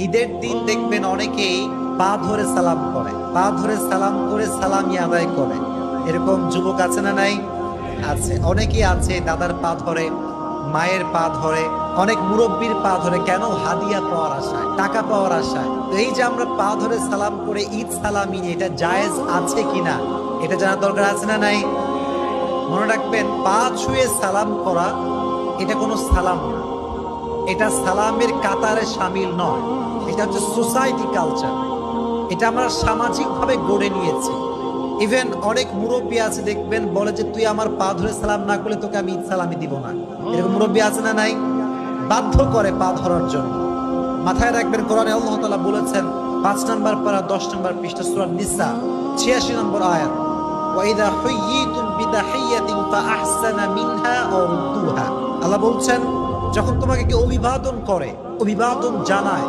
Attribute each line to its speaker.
Speaker 1: ঈদের দিন দেখবেন অনেকেই পা ধরে সালাম করে, পা ধরে সালাম করে সালামি আদায় করে। এরকম যুবক আছে না নাই? আছে, অনেকেই আছে দাদার পা ধরে, মায়ের পা ধরে, অনেক মুরব্বীর পা ধরে। কেন? হাদিয়া পাওয়ার আশায়, টাকা পাওয়ার আশায়। তো এই যে আমরা পা ধরে সালাম করে ঈদ সালামি নিয়ে, এটা জায়েজ আছে কিনা এটা জানার দরকার আছে না নাই? মনে রাখবেন, পা ছুঁয়ে সালাম করা এটা কোনো সালাম না, এটা সালামের কাতারে শামিল নয়। এটা হচ্ছে সোসাইটি কালচার, এটা আমরা সামাজিকভাবে গড়ে নিয়েছি। ইভেন অনেক মুরব্বী আছে দেখবেন, বলে যে তুই আমার পা ধরে সালাম না করলে তোকে আমি ঈদ সালামি দিব না। এরকম মুরব্বী আছে না নাই? বাধ্য করে পা ধরার জন্য। মাথায় রাখবেন, কোরআনে আল্লাহ তাআলা বলেছেন ৫ নম্বর পারা ১০ নম্বর পৃষ্ঠা সূরা নিসা ৮৬ নম্বর আয়াত, ওয়াইদা হুয়্যিতুম বিতাহিয়াতিন ফাআহসানা মিনহা আও রুদ্দুহা। আল্লাহ বলছেন, যখন তোমাকে কেউ অভিবাদন করে, অভিবাদন জানায়,